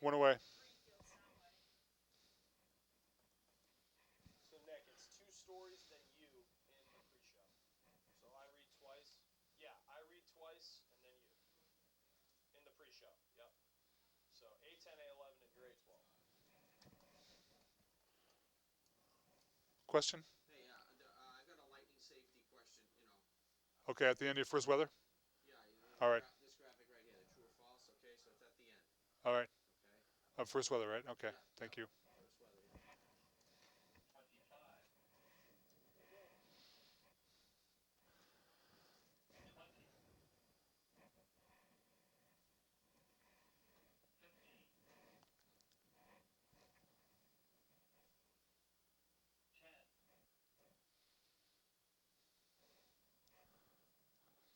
One away. So, Nick, it's two stories, then you in the pre-show. So I read twice. Yeah, I read twice, and then you in the pre-show. Yep. So A10, A11, and your A12. Question? Hey, I got a lightning safety question. Okay, at the end of your first weather? Yeah, All right. this graphic right here, the true or false. Okay, so it's at the end. All right. Okay. First weather, right? Okay. Yeah. Thank Yeah. you. First weather. Yeah.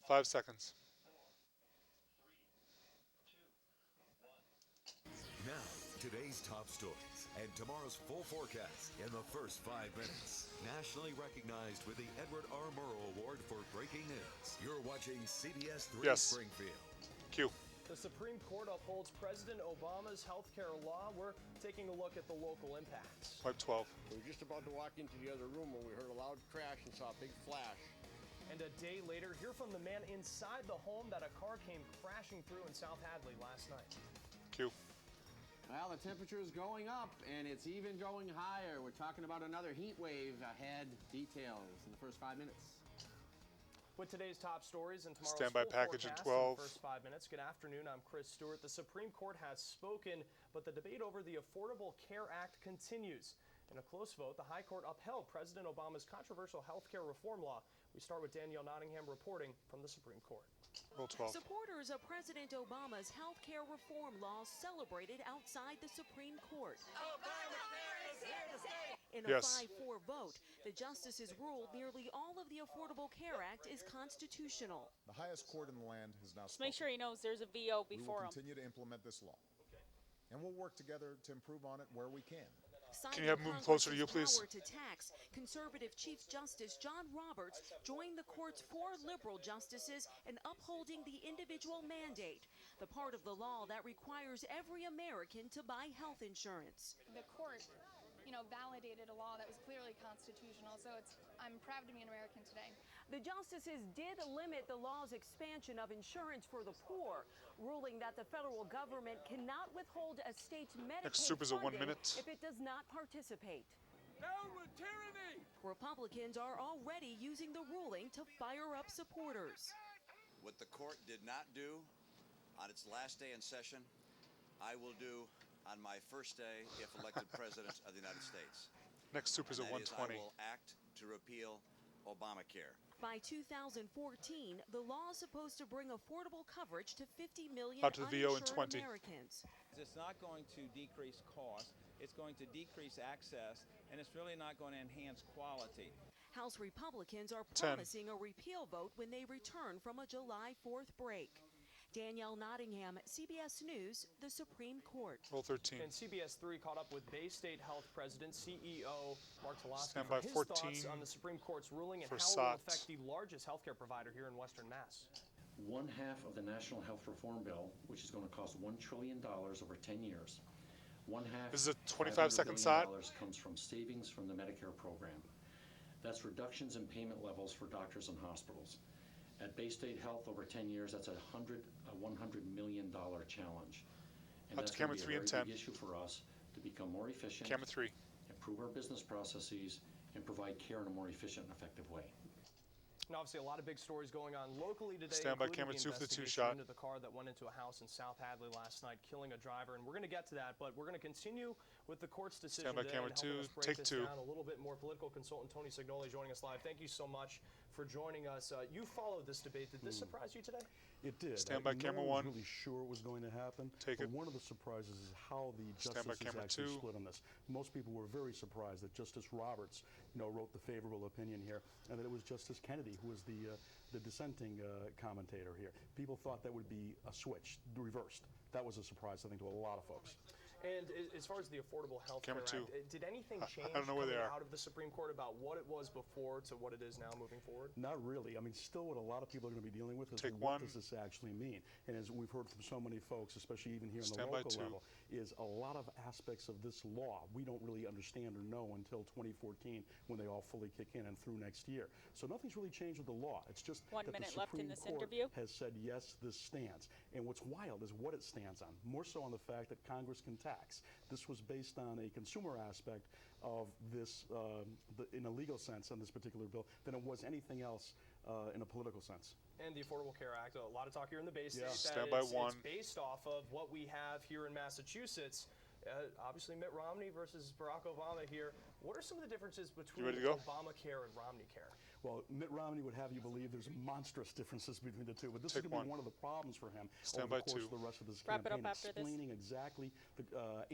5 seconds. Now, today's top stories and tomorrow's full forecast in the first 5 minutes. Nationally recognized with the Edward R. Murrow Award for Breaking News. You're watching CBS 3 Yes. Springfield. Q. The Supreme Court upholds President Obama's health care law. We're taking a look at the local impacts. Wipe 12. We were just about to walk into the other room when we heard a loud crash and saw a big flash. And a day later, hear from the man inside the home that a car came crashing through in South Hadley last night. Q. Well, the temperature is going up, and it's even going higher. We're talking about another heat wave ahead. Details in the first 5 minutes. With today's top stories and tomorrow's Standby full package in forecast 12. in the first 5 minutes. Good afternoon, I'm Chris Stewart. The Supreme Court has spoken, but the debate over the Affordable Care Act continues. In a close vote, the High Court upheld President Obama's controversial health care reform law. We start with Danielle Nottingham reporting from the Supreme Court. Roll 12. Supporters of President Obama's health care reform law celebrated outside the Supreme Court. Obamacare is here to stay. In a Yes. 5-4 vote, the justices ruled nearly all of the Affordable Care Act is constitutional. The highest court in the land has now Just make spoken. sure he knows there's a VO We will before him. continue to implement this law. And we'll work together to improve on it where we can. Can you have him move closer to you, please? Power to tax. Conservative Chief Justice John Roberts joined the court's 4 liberal justices in upholding the individual mandate, the part of the law that requires every American to buy health insurance. The court, validated a law that was clearly constitutional, so I'm proud to be an American today. The justices did limit the law's expansion of insurance for the poor, ruling that the federal government cannot withhold a state's Medicaid Next soup is a 1 funding minute. if it does not participate. Down with tyranny! Republicans are already using the ruling to fire up supporters. What the court did not do on its last day in session, I will do on my first day if elected president of the United States. Next soup is a And that is, 120. I will act to repeal Obamacare. By 2014, the law is supposed to bring affordable coverage to 50 million Out to the VO in uninsured 20. Americans. It's not going to decrease cost, it's going to decrease access, and it's really not going to enhance quality. House Republicans are 10. promising a repeal vote when they return from a July 4th break. Danielle Nottingham, CBS News, the Supreme Court. Roll 13. And CBS 3 caught up with Bay State Health President, CEO Mark Toloski Stand for by his 14 thoughts on the Supreme Court's ruling and for how it will SOT. affect the largest healthcare provider here in Western Mass. One half of the National Health Reform Bill, which is going to cost $1 trillion over 10 years. One half, This is a 25-second $500 SOT. billion comes from savings from the Medicare program. That's reductions in payment levels for doctors and hospitals. At Bay State Health over 10 years, that's a $100 million challenge. And Out to that's going camera to be 3 a and very 10. big issue for us to become more efficient, Camera 3. improve our business processes, and provide care in a more efficient and effective way. And obviously a lot of big stories going on locally today. Stand by including camera 2 for the investigation 2 shot. into the car that went into a house in South Hadley last night, killing a driver. And we're going to get to that, but we're going to continue with the court's decision Stand by today camera and helping 2, us break take this 2. down a little bit more. Political consultant Tony Signoli joining us live. Thank you so much for joining us. You followed this debate. Did this surprise you today? It did. Stand by camera no 1. one was really sure it was going to happen. Take but it. one of the surprises is how the Stand by justices camera actually 2. split on this. Most people were very surprised that Justice Roberts, wrote the favorable opinion here, and that it was Justice Kennedy who was the dissenting commentator here. People thought that would be a switch, reversed. That was a surprise, I think, to a lot of folks. And as far as the Affordable Health Care Camera Act, 2. did anything change I don't know where they coming are. out of the Supreme Court about what it was before to what it is now moving forward? Not really. I mean, still what a lot of people are going to be dealing with is Take what one. does this actually mean? And as we've heard from so many folks, especially even here on the Stand by local 2. level, is a lot of aspects of this law we don't really understand or know until 2014 when they all fully kick in and through next year. So nothing's really changed with the law. It's just 1 that minute the left in Supreme this Court interview. has said, yes, this stands. And what's wild is what it stands on, more so on the fact that Congress can tax. This was based on a consumer aspect of this, in a legal sense, on this particular bill, than it was anything else in a political sense. And the Affordable Care Act, a lot of talk here in the Bay State. Yeah. Stand that by it's 1. based off of what we have here in Massachusetts. Obviously, Mitt Romney versus Barack Obama here. What are some of the differences between ready to go? Obamacare and Romney Care? Well, Mitt Romney would have you believe there's monstrous differences between the two, but this Take is going to be one. one of the problems for him Stand over by the course 2. of the rest of this Wrap it up campaign, after this. explaining exactly,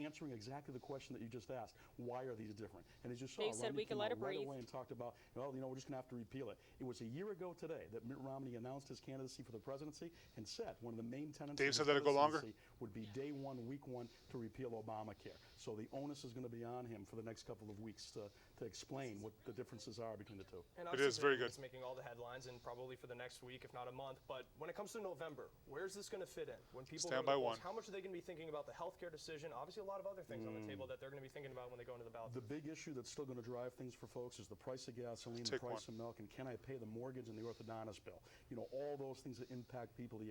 answering exactly the question that you just asked. Why are these different? And as you saw, Dave said Romney we could came let out it right breathe. away and talked about, well, we're just going to have to repeal it. It was a year ago today that Mitt Romney announced his candidacy for the presidency and said one of the main tenets Dave of said his let it go longer? presidency would be day one, week one, to repeal Obamacare. So the onus is going to be on him for the next couple of weeks to explain what the differences are between the two. And It is obviously very today good. It's making all the headlines and probably for the next week, if not a month. But when it comes to November, where's this going to fit in? When people Stand go to the by polls, 1. how much are they going to be thinking about the healthcare decision? Obviously, a lot of other things on the table that they're going to be thinking about when they go into the ballot. The big issue that's still going to drive things for folks is the price of gasoline, Take the price one. of milk, and can I pay the mortgage and the orthodontist bill? You know, all those things that impact people in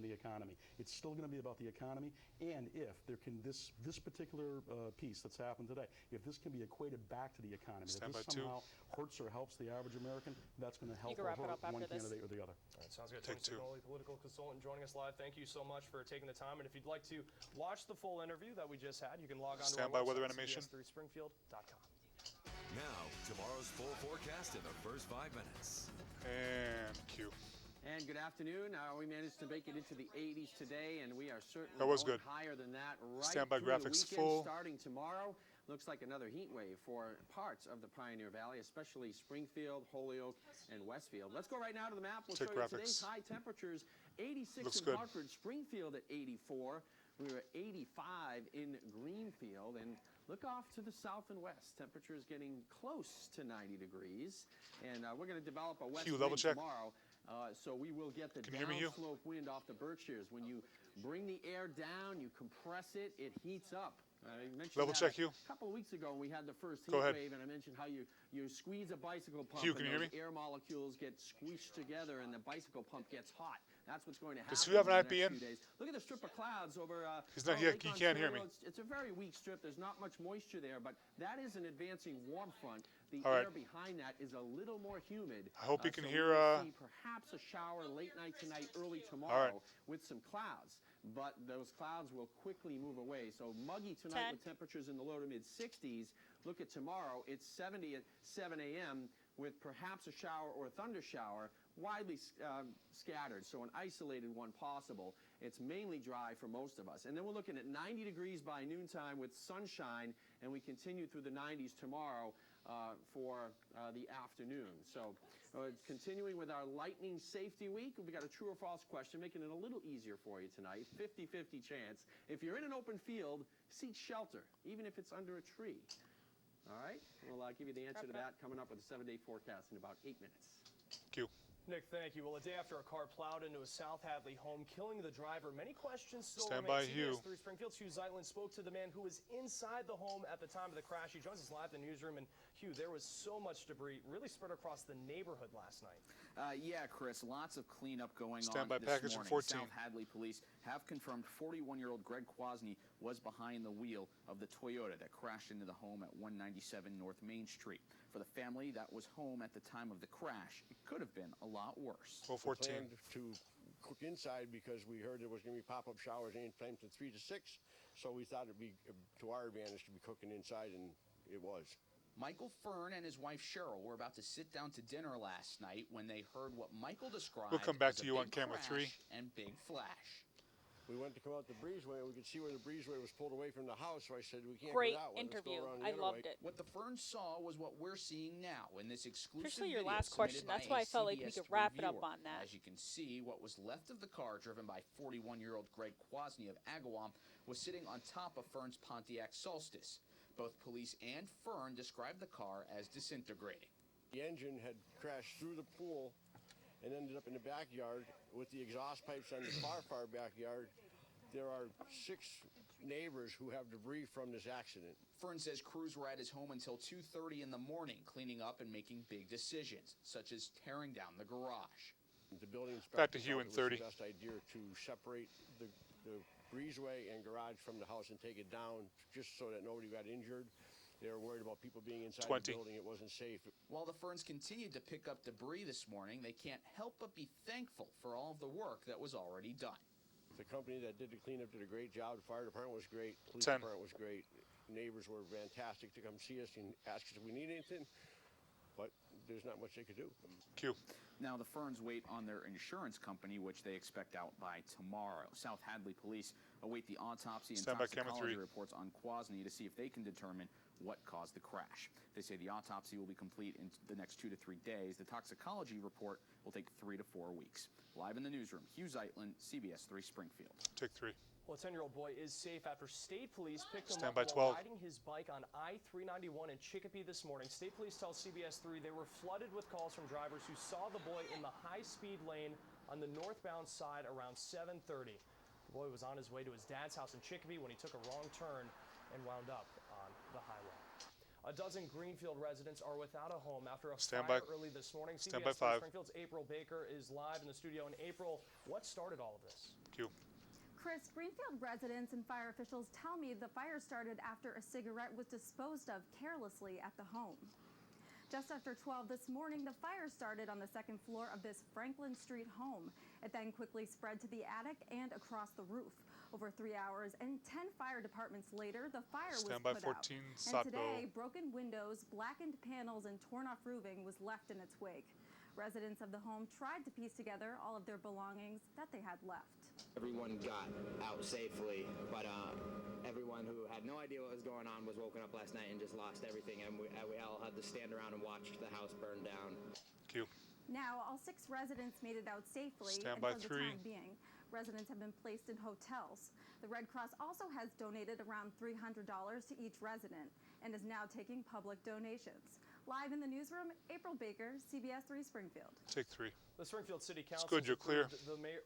the economy. It's still going to be about the economy, and if there can this particular piece that's happened today, if this can be equated back to the economy, Stand that this by 2. somehow hurts or helps the average American, that's going to help can or wrap it hurt up after one this. candidate or the other. All right, sounds good. Take Tony 2. Signoli, political consultant, joining us live. Thank you so much for taking the time. And if you'd like to watch the full interview that we just had, you can log on Stand to our by weather website, animation. cbs3springfield.com. Now, tomorrow's full forecast in the first 5 minutes. And cue. And good afternoon. We managed to make it into the 80s today, and we are certainly That was going good. higher than that right Stand by through graphics the weekend, full. starting tomorrow. Looks like another heat wave for parts of the Pioneer Valley, especially Springfield, Holyoke, and Westfield. Let's go right now to the map. We'll Take show you today's graphics. high temperatures. 86 Looks in good. Hartford, Springfield at 84. We were at 85 in Greenfield, and look off to the south and west. Temperatures getting close to 90 degrees, and we're going to develop a west Hugh, level wind check. tomorrow. So we will get the Can you hear me, Hugh? downslope wind off the Berkshires. When you bring the air down, you compress it, it heats up. I mentioned Level that check, Hugh. a couple of weeks ago when we had the first heat Go ahead. wave, and I mentioned how you squeeze a bicycle pump Hugh, and can you hear those air molecules get squished together and the bicycle pump gets hot. That's what's going to happen Does Hugh have an over the IPN? next few days. Look at the strip of clouds over He's not here. Lake He can't hear Ontario. me. It's a very weak strip. There's not much moisture there, but that is an advancing warm front. The All right. air behind that is a little more humid. I hope you can so hear, we will see perhaps a shower late night tonight, early tomorrow with some clouds. But those clouds will quickly move away. So muggy tonight 10. with temperatures in the low to mid 60s. Look at tomorrow. It's 70 at 7 a.m. with perhaps a shower or a thunder shower, widely scattered, so an isolated one possible. It's mainly dry for most of us. And then we're looking at 90 degrees by noontime with sunshine, and we continue through the 90s tomorrow for the afternoon. So continuing with our lightning safety week, we've got a true or false question, making it a little easier for you tonight. 50-50 chance. If you're in an open field, seek shelter, even if it's under a tree. All right? We'll give you the answer to that coming up with a 7-day forecast in about 8 minutes. Cue. Nick, thank you. Well, a day after a car plowed into a South Hadley home, killing the driver, many questions still Stand remain. by, Hugh. CBS 3 Springfield's Hugh Zeitlin spoke to the man who was inside the home at the time of the crash. He joins us live in the newsroom. And Hugh, there was so much debris really spread across the neighborhood last night. Yeah, Chris, lots of cleanup going Stand on by this package in morning. 14. South Hadley police have confirmed 41-year-old Greg Kwasny was behind the wheel of the Toyota that crashed into the home at 197 North Main Street. For the family that was home at the time of the crash, it could have been a lot worse. 12-14. Planned to cook inside because we heard there was going to be pop-up showers anytime from 3 to 6, so we thought it'd be to our advantage to be cooking inside, and it was. Michael Fern and his wife Cheryl were about to sit down to dinner last night when they heard what Michael described We'll come back as to a you on big camera crash 3. and big flash. We went to come out the breezeway, and we could see where the breezeway was pulled away from the house, so I said, we can't Great go that way. interview. Let's go around the I other loved way. it. What the Ferns saw was what we're seeing now in this exclusive Especially your video last question. submitted That's by why a I felt like we CBS could wrap it 3 up viewer. on that. As you can see, what was left of the car, driven by 41-year-old Greg Kwasny of Agawam, was sitting on top of Fern's Pontiac Solstice. Both police and Fern described the car as disintegrating. The engine had crashed through the pool and ended up in the backyard with the exhaust pipes on the far backyard. There are 6 neighbors who have debris from this accident. Fern says crews were at his home until 2:30 in the morning, cleaning up and making big decisions, such as tearing down the garage. The building Back to inspector Hugh in thought it was 30. the best idea to separate the breezeway and garage from the house and take it down, just so that nobody got injured. They were worried about people being inside 20. the building. It wasn't safe. While the Ferns continued to pick up debris this morning, they can't help but be thankful for all of the work that was already done. The company that did the cleanup did a great job. The fire department was great. Police 10. department was great. Neighbors were fantastic to come see us and ask us if we need anything, but there's not much they could do. Q. Now, the Ferns wait on their insurance company, which they expect out by tomorrow. South Hadley police await the autopsy and Stand by, camera toxicology 3. reports on Kwasny to see if they can determine what caused the crash. They say the autopsy will be complete in the next 2 to 3 days. The toxicology report will take 3 to 4 weeks. Live in the newsroom, Hugh Zeitlin, CBS 3 Springfield. Take 3. Well, a 10-year-old boy is safe after state police picked him Stand up by, while 12. riding his bike on I-391 in Chicopee this morning. State police tell CBS 3 they were flooded with calls from drivers who saw the boy in the high-speed lane on the northbound side around 7:30. The boy was on his way to his dad's house in Chicopee when he took a wrong turn and wound up on the highway. A dozen Greenfield residents are without a home after a fire early this morning. Stand by, CBS 5. Springfield's April Baker is live in the studio. And April, what started all of this? Q. Chris, Greenfield residents and fire officials tell me the fire started after a cigarette was disposed of carelessly at the home. Just after 12 this morning, the fire started on the second floor of this Franklin Street home. It then quickly spread to the attic and across the roof. Over 3 hours and 10 fire departments later, the fire was Stand by, put 14, out. And today, broken windows, blackened panels, and torn-off roofing was left in its wake. Residents of the home tried to piece together all of their belongings that they had left. Everyone got out safely, but everyone who had no idea what was going on was woken up last night and just lost everything, and we all had to stand around and watch the house burn down. Q. Now, all 6 residents made it out safely, Stand and by, for 3. the time being, residents have been placed in hotels. The Red Cross also has donated around $300 to each resident and is now taking public donations. Live in the newsroom, April Baker, CBS 3 Springfield. Take 3. The Springfield City Council good, you're clear.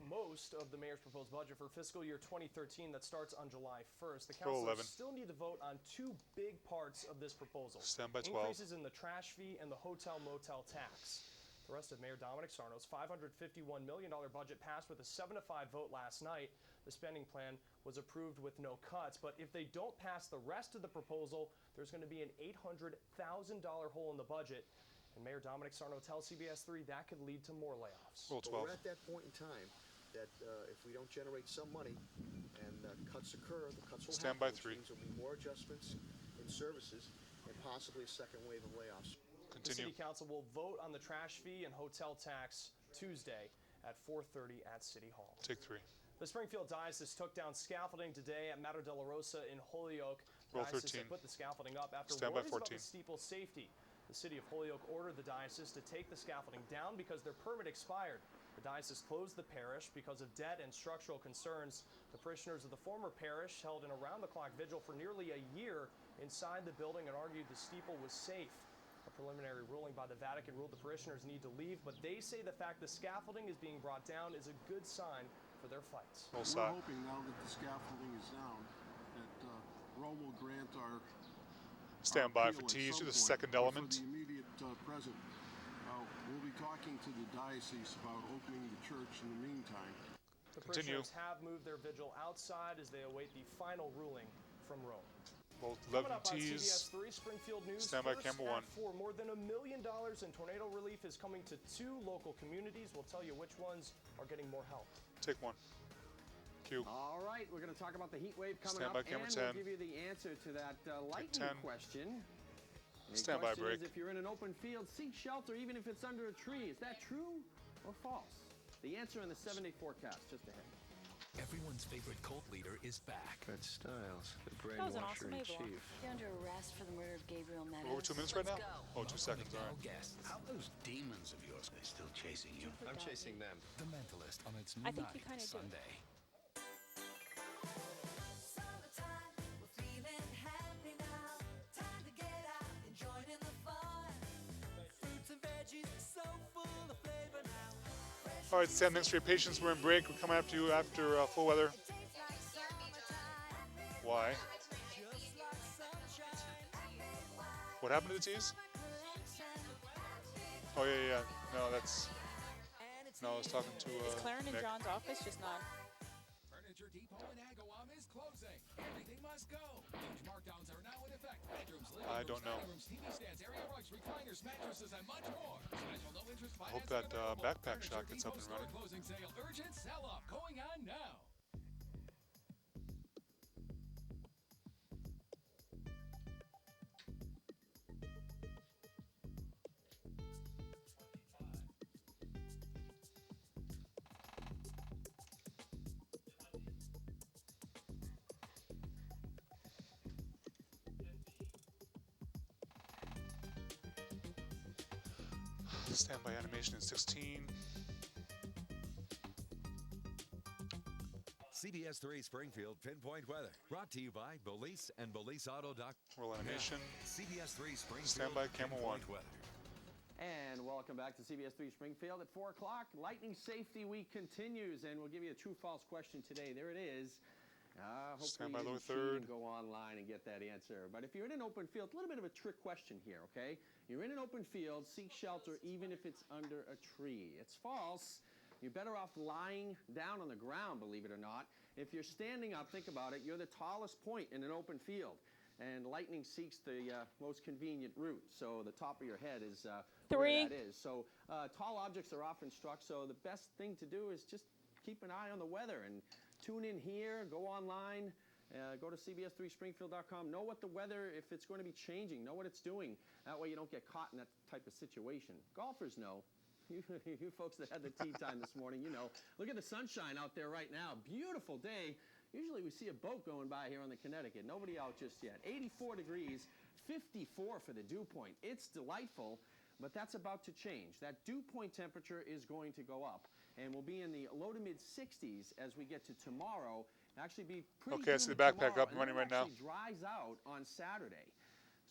most of the mayor's proposed budget for fiscal year 2013 that starts on July 1st. The Go council 11. still need to vote on 2 big parts of this proposal. Stand by, 12. Increases in the trash fee and the hotel-motel tax. The rest of Mayor Dominic Sarno's $551 million budget passed with a 7-5 vote last night. The spending plan was approved with no cuts, but if they don't pass the rest of the proposal, there's going to be an $800,000 hole in the budget. And Mayor Dominic Sarno tells CBS 3 that could lead to more layoffs. Rule 12. We're at that point in time that if we don't generate some money and cuts occur, the cuts will Stand happen, by, 3. which means there'll be more adjustments in services and possibly a second wave of layoffs. The City Council will vote on the trash fee and hotel tax Tuesday at 4:30 at City Hall. Take 3. The Springfield Diocese took down scaffolding today at Mater Della Rosa in Holyoke. Roll Diocese 13. had put the scaffolding up after Stand by, worries about 14. the steeple's safety. The city of Holyoke ordered the diocese to take the scaffolding down because their permit expired. The diocese closed the parish because of debt and structural concerns. The parishioners of the former parish held an around-the-clock vigil for nearly a year inside the building and argued the steeple was safe. A preliminary ruling by the Vatican ruled the parishioners need to leave, but they say the fact the scaffolding is being brought down is a good sign for their fights. We're hoping now that the scaffolding is down, that Rome will grant our Stand by appeal for at T's. some You're the point. second But element. For the immediate present, we'll be talking to the diocese about opening the church in the meantime. The parishioners have moved their vigil outside as they await the final ruling from Rome. Both Coming 11 up on T's. CBS 3 Springfield News. Stand by, First camera 1. at 4, more than $1 million in tornado relief is coming to 2 local communities. We'll tell you which ones are getting more help. Take 1. Q. All right, we're going to talk about the heat wave coming Stand by, up, camera and 10. we'll give you the answer to that lightning 10. question. The Stand by, question break. is, if you're in an open field, seek shelter even if it's under a tree. Is that true or false? The answer in the 7-day forecast just ahead. Everyone's favorite cult leader is back. Fred Styles, the That was an awesome brainwasher in Abel. chief. You're under arrest for the murder of Gabriel Meadows. Over 2 minutes right now? Oh, 2 seconds, all right. Guests. How those demons of yours are still chasing you? I'm chasing them. The Mentalist on its new I think night you kinda do. Sunday. All right, Sam, thanks for your patience. We're in break. We're coming after you after full weather. Why? What happened to the teas? Oh, yeah. No, that's... No, I was talking to Is Clarence Nick. in John's office just not? Furniture Depot in Agawam is closing. Everything must go. Huge markdowns are now in effect. Bedrooms, living I rooms, don't know. dining rooms, TV stands, area rugs, recliners, mattresses, and much more. Special no interest I hope financing that available. backpack Furniture shop gets up Depot and store running. closing sale. Urgent sell-off going on now. Standby animation in 16. CBS 3 Springfield Pinpoint Weather. Brought to you by Belize and BelizeAuto.com. Roll animation. CBS 3 Springfield Standby camera 1. Pinpoint Weather. And welcome back to CBS 3 Springfield at 4 o'clock. Lightning Safety Week continues, and we'll give you a true-false question today. There it is. Hopefully Stand by you lower didn't cheat third. and go online and get that answer. But if you're in an open field, it's a little bit of a trick question here, okay? You're in an open field, seek shelter even if it's under a tree. It's false. You're better off lying down on the ground, believe it or not. If you're standing up, think about it, you're the tallest point in an open field. And lightning seeks the most convenient route. So the top of your head is where that is. So tall objects are often struck, so the best thing to do is just keep an eye on the weather and tune in here, go online, go to cbs3springfield.com. Know what the weather, if it's going to be changing, know what it's doing. That way you don't get caught in that type of situation. Golfers know. You folks that had the tee time this morning, you know. Look at the sunshine out there right now. Beautiful day. Usually we see a boat going by here on the Connecticut. Nobody out just yet. 84 degrees, 54 for the dew point. It's delightful, but that's about to change. That dew point temperature is going to go up, and we'll be in the low to mid 60s as we get to tomorrow. Actually be pretty Okay, I see the humid backpack tomorrow, up and running then right now. It actually dries out on Saturday.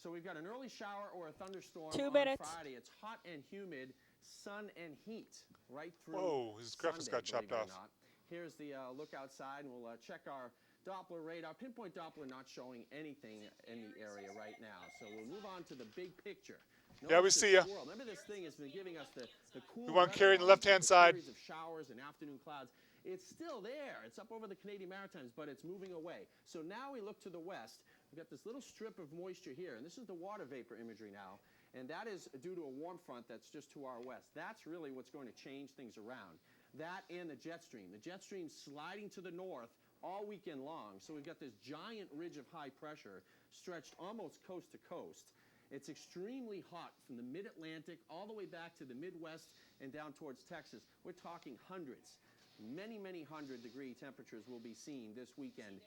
So we've got an early shower or a thunderstorm 2 on minutes. Friday. It's hot and humid, sun and heat right through Whoa, his graphics Sunday, got chopped believe it or off. not. Here's the look outside, and we'll check our Doppler radar. Pinpoint Doppler not showing anything in the area right now. So we'll move on to the big picture. Yeah, we Notice see this ya. swirl. Remember, this thing has been giving us the cool We want weather Carrie on the along left-hand with a side. series of showers and afternoon clouds. It's still there. It's up over the Canadian Maritimes, but it's moving away. So now we look to the west. We've got this little strip of moisture here, and this is the water vapor imagery now. And that is due to a warm front that's just to our west. That's really what's going to change things around. That and the jet stream. The jet stream sliding to the north all weekend long. So we've got this giant ridge of high pressure stretched almost coast to coast. It's extremely hot from the mid-Atlantic all the way back to the Midwest and down towards Texas. We're talking hundreds. Many, many 100-degree temperatures will be seen this weekend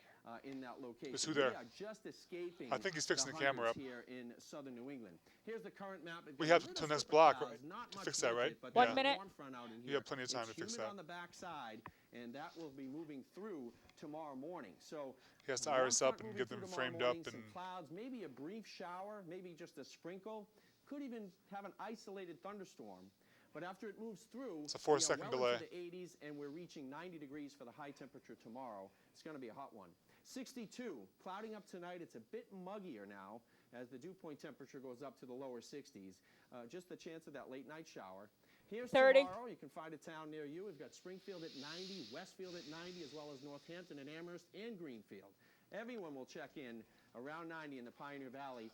in that location. Is who there? We are just escaping I think he's fixing the camera hundreds up. here in southern New England. Here's the current map. We have to the next block right, to fix that, right? But Yeah. there's a warm front out in You here. have plenty of time It's to fix humid that. on the backside, and that will be moving through tomorrow morning. So He has to warm iris up front and moving get them through tomorrow framed up morning, some and- clouds, maybe a brief shower, maybe just a sprinkle. Could even have an isolated thunderstorm. But after it moves through, It's a 4-second well delay. into the 80s, and we're reaching 90 degrees for the high temperature tomorrow. It's going to be a hot one. 62, clouding up tonight. It's a bit muggier now as the dew point temperature goes up to the lower 60s. Just the chance of that late night shower. Here's 30. tomorrow. You can find a town near you. We've got Springfield at 90, Westfield at 90, as well as Northampton and Amherst and Greenfield. Everyone will check in around 90 in the Pioneer Valley.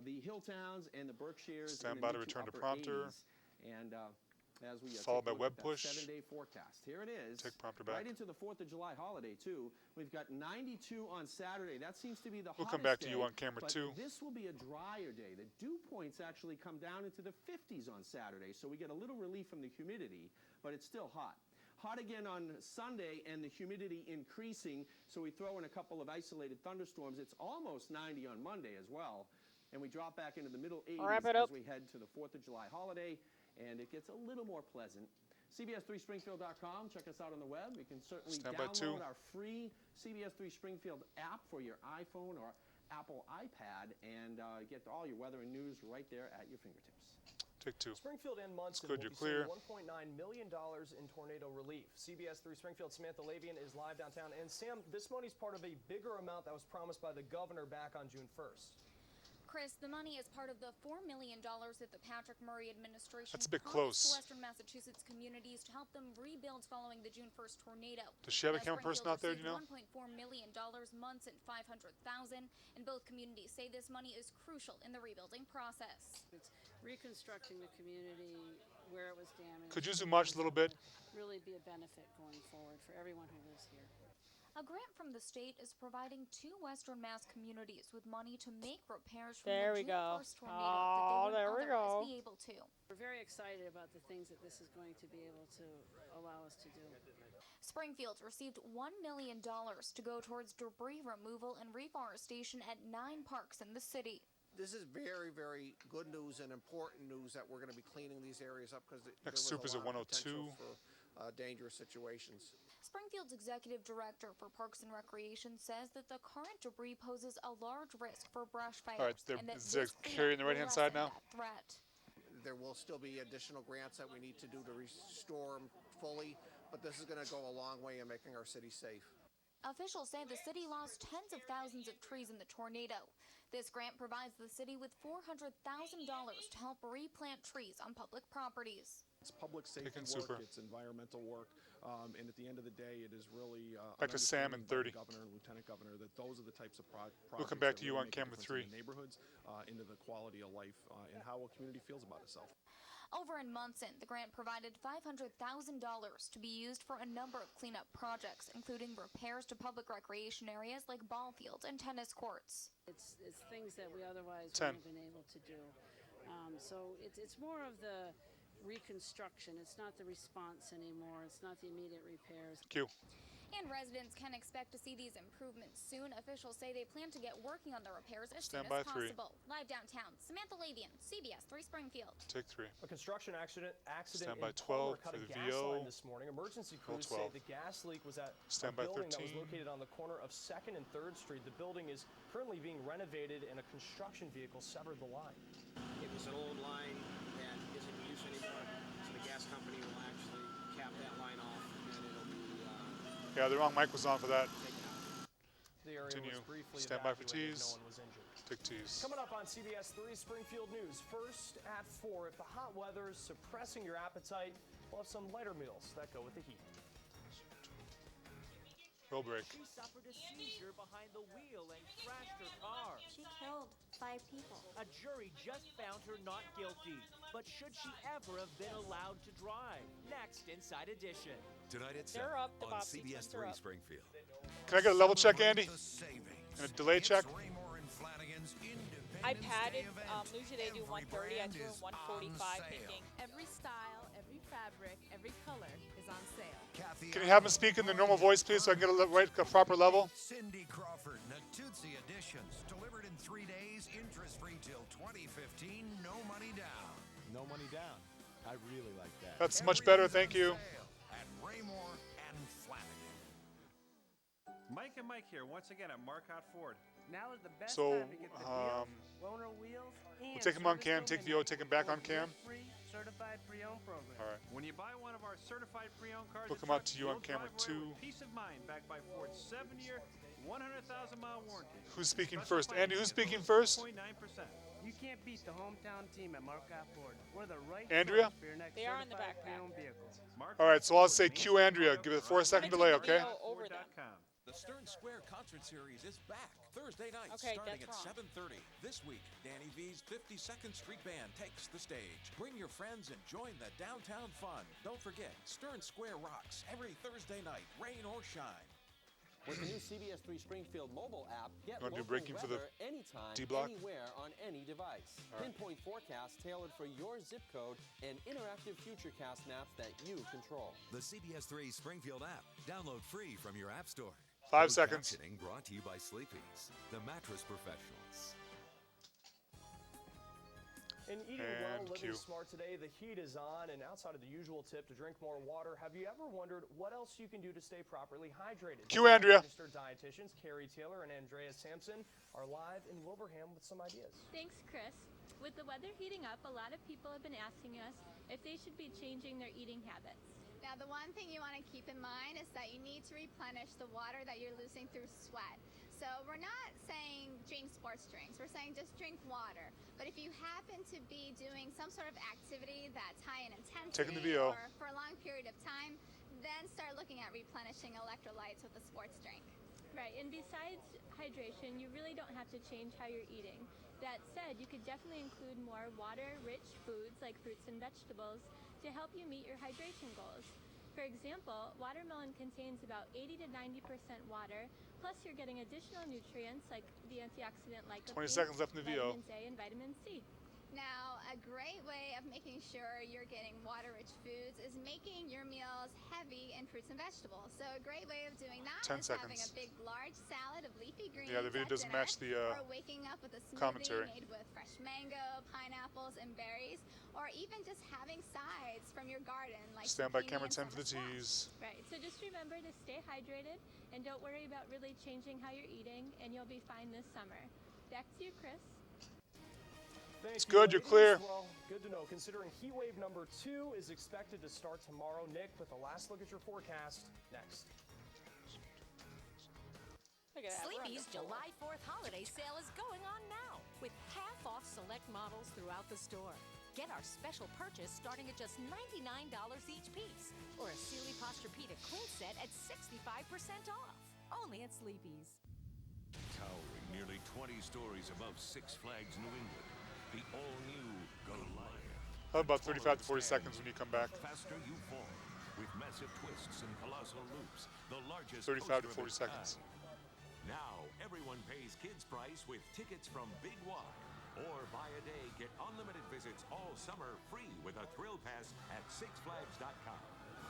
The hill towns and the Berkshires. Stand in the by to mid return to upper prompter. 80s. And as we Followed take a by look web at that push. 7-day forecast. Here it is. Take prompter Right back. into the 4th of July holiday, too. We've got 92 on Saturday. That seems to be the We'll hottest come back to day, you on camera, but too. This will be a drier day. The dew points actually come down into the 50s on Saturday, so we get a little relief from the humidity, but it's still hot. Hot again on Sunday and the humidity increasing, so we throw in a couple of isolated thunderstorms. It's almost 90 on Monday as well. And we drop back into the middle 80s as we head to the 4th of July holiday, and it gets a little more pleasant. CBS3Springfield.com. Check us out on the web. You can certainly download our free CBS3 Springfield app for your iPhone or Apple iPad and get all your weather and news right there at your fingertips. Take 2. Springfield and Munson Good, will you're be clear. seeing $1.9 million in tornado relief. CBS 3 Springfield Samantha Lavian is live downtown. And Sam, this money's part of a bigger amount that was promised by the governor back on June 1st. Chris, the money is part of the $4 million that the Patrick Murray administration That's a bit promised close. to Western Massachusetts communities to help them rebuild following the June 1st tornado. Does she have a camera person out there, do you know? $1.4 million, Munson $500,000, and both communities say this money is crucial in the rebuilding process. It's reconstructing the community where it was damaged. Could you zoom out just a little bit? Really be a benefit going forward for everyone who lives here. A grant from the state is providing 2 Western Mass communities with money to make repairs from There the we June go. 1st tornado that they wouldn't otherwise be able to. We're very excited about the things that this is going to be able to allow us to do. Springfield received $1 million to go towards debris removal and reforestation at 9 parks in the city. This is very, very good news and important news that we're going to be cleaning these areas up because there Next was soup a is at lot of 102. potential for dangerous situations. Springfield's executive director for Parks and Recreation says that the current debris poses a large risk for brush fires. All right, and that they're this carrying the cleanup right-hand will side lessen now? that threat. There will still be additional grants that we need to do to restore them fully, but this is going to go a long way in making our city safe. Officials say the city lost tens of thousands of trees in the tornado. This grant provides the city with $400,000 to help replant trees on public properties. It's public safety Picking work, super. it's environmental work, and at the end of the day, it is really Back to Sam in 30. Governor and Lieutenant Governor that those are the types of projects. We'll come back to you that on really make a camera difference 3. in the neighborhoods, into the quality of life, and how a community feels about itself. Over in Munson, the grant provided $500,000 to be used for a number of cleanup projects, including repairs to public recreation areas like ball fields and tennis courts. It's things that we otherwise 10. wouldn't have been able to do. So it's more of the reconstruction. It's not the response anymore. It's not the immediate repairs. Q. And residents can expect to see these improvements soon. Officials say they plan to get working on the repairs as soon Stand as by 3. possible. Live downtown, Samantha Lavian, CBS 3 Springfield. Take 3. A construction accident Stand by in Palmer 12 cut for a the gas VO. line this morning. Emergency Roll crews say 12. the gas leak was at Stand a by building that was 13. located on the corner of 2nd and 3rd Street. The building is currently being renovated and a construction vehicle severed the line. It was an old line that isn't in use anymore, so the gas company will actually cap that line off and it'll be Yeah, the wrong mic was on for that. taken out. The area Continue. was briefly Stand by for evacuated. T's. No one was injured. Take T's. Coming up on CBS 3 Springfield News. First at 4, if the hot weather is suppressing your appetite, we'll have some lighter meals that go with the heat. Roll break. She suffered a seizure behind the wheel and crashed her car. She killed 5 people. A jury just found her not guilty. But should she ever have been allowed to drive? Next, Inside Edition. Tonight at 7 They're up, the on Bob Seats CBS are 3 up. Springfield. Can I get a level check, Andy? And a delay check? I padded. Usually they do 130. I threw in 145 thinking. Every style, every fabric, every color is on sale. Can you have him speak in the normal voice, please, so I can get a proper level? Cindy Crawford, Natuzzi Editions. Delivered in 3 days, interest-free till 2015, no money down. No money down. I really like that. That's much better, thank you. At Raymore and Flanagan. Mike and Mike here, once again at Marcotte Ford. Now is the best So, time to get the deals, loaner wheels, and we'll take him on cam, service take VO, take him back on cam. Free certified pre-owned program. All right. When you buy one of our certified pre-owned cars, We'll or come out trucks, to you on you'll camera drive away 2. with peace of mind, backed by Ford's 7-year, 100,000-mile warranty. Who's speaking Special first? Andy, who's financing speaking first? 4.9%. You can't beat the hometown team at Marcotte Ford. We're the right Andrea? choice for your next They are in the certified backpack. pre-owned vehicle. All right, so I'll say Q Andrea. Give it a 4-second delay, okay? Over them. The Stern Square Concert Series is back Thursday night Okay, starting that's at wrong. 7:30. This week, Danny V's 52nd Street Band takes the stage. Bring your friends and join the downtown fun. Don't forget, Stern Square rocks every Thursday night, rain or shine. With the new CBS 3 Springfield mobile app, get You wanna do local braking for the weather anytime, D block? anywhere, on any device. All right. Pinpoint forecasts tailored for your zip code and interactive futurecast maps that you control. The CBS 3 Springfield app. Download free from your app store. 5 Closed seconds. captioning brought to you by Sleepy's, the mattress professionals. In eating And well, living cue. smart today, the heat is on, and outside of the usual tip to drink more water, have you ever wondered what else you can do to stay properly hydrated? Cue, Andrea. Registered dietitians Carrie Taylor and Andrea Sampson are live in Wilbraham with some ideas. Thanks, Chris. With the weather heating up, a lot of people have been asking us if they should be changing their eating habits. Now, the one thing you want to keep in mind is that you need to replenish the water that you're losing through sweat. So we're not saying drink sports drinks, we're saying just drink water. But if you happen to be doing some sort of activity that's high in intensity Taking the VO. or for a long period of time, then start looking at replenishing electrolytes with a sports drink. Right, and besides hydration, you really don't have to change how you're eating. That said, you could definitely include more water-rich foods like fruits and vegetables to help you meet your hydration goals. For example, watermelon contains about 80 to 90% water, plus you're getting additional nutrients like the antioxidant lycopene, 20 seconds left in the VO. vitamins A and vitamin C. Now, a great way of making sure you're getting water-rich foods is making your meals heavy in fruits and vegetables. So a great way of doing that 10 is having a seconds. big, large salad of leafy greens Yeah, the video at doesn't dinner, match the or waking up with a smoothie commentary. made with fresh mango, pineapples, and berries, or even just having sides from your garden like Stand by zucchini camera and 10 for the summer squash. tease. Right, so just remember to stay hydrated and don't worry about really changing how you're eating, and you'll be fine this summer. Back to you, Chris. Thank It's you, good, you're ladies. clear. Well, good to know. Considering heat wave number 2 is expected to start tomorrow. Nick, with the last look at your forecast next. Look at that. we're on Sleepy's the floor. July 4th holiday sale is going on now with half off select models throughout the store. Get our special purchase starting at just $99 each piece, or a Sealy Posturepedic queen set at 65% off. Only at Sleepy's. Towering nearly 20 stories above Six Flags New England, the all-new Goliath. How about 35 to 40 seconds when you come back? Faster you fall, with massive twists and colossal loops, the largest 35 to coaster of 40 its seconds. kind. Now everyone pays kids price with tickets from Big Y. Or buy a day, get unlimited visits all summer free with a thrill pass at SixFlags.com.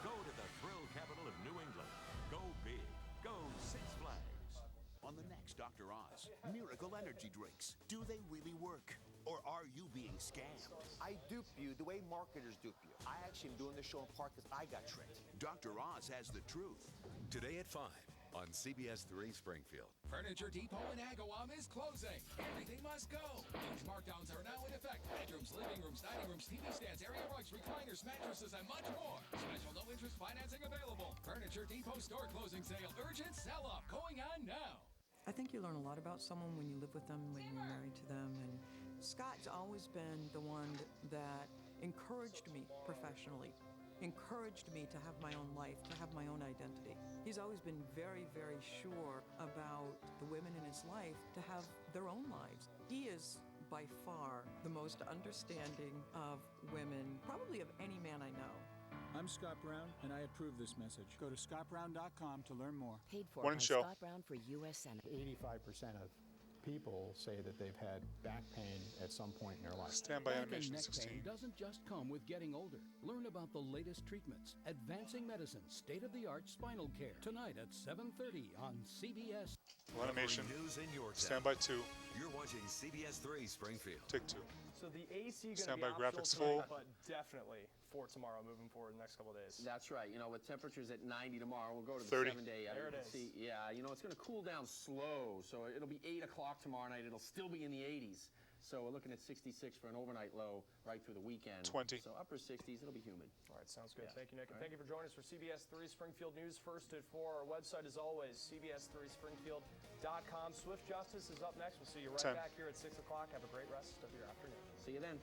Go to the thrill capital of New England. Go big. Go Six Flags. On the next Dr. Oz, miracle energy drinks. Do they really work? Or are you being scammed? I dupe you the way marketers dupe you. I actually am doing this show in part because I got tricked. Dr. Oz has the truth. Today at 5 on CBS 3 Springfield. Furniture Depot in Agawam is closing. Everything must go. Huge markdowns are now in effect. Bedrooms, living rooms, dining rooms, TV stands, area rugs, recliners, mattresses, and much more. Special no-interest financing available. Furniture Depot store closing sale. Urgent sell-off going on now. I think you learn a lot about someone when you live with them, when you're married to them. And Scott's always been the one that encouraged me professionally, encouraged me to have my own life, to have my own identity. He's always been very, very sure about the women in his life to have their own lives. He is by far the most understanding of women, probably of any man I know. I'm Scott Brown, and I approve this message. Go to scottbrown.com to learn more. Paid for One by show. Scott Brown for U.S. Senate. 85% of people say that they've had back pain at some point in their life. Stand by Back animation and neck 16. pain doesn't just come with getting older. Learn about the latest treatments, advancing medicine, state-of-the-art spinal care. Tonight at 7:30 on CBS. Well, animation. News in your Stand by 2. You're watching CBS 3 Springfield. Take 2. So the AC going to Stand be by optional graphics tonight, full. but definitely for tomorrow moving forward the next couple of days. That's right. You know, with temperatures at 90 tomorrow, we'll go to the 30. 7-day. There it is. See, yeah, you know, it's going to cool down slow. So it'll be 8 o'clock tomorrow night. It'll still be in the 80s. So we're looking at 66 for an overnight low right through the weekend. 20. So upper 60s, it'll be humid. All right, sounds good. Yeah. Thank you, Nick. And All thank you for joining us for CBS 3 Springfield News. First at 4. Our website, as always, cbs3springfield.com. Swift Justice is up next. We'll see you right 10. back here at 6 o'clock. Have a great rest of your afternoon. See you then.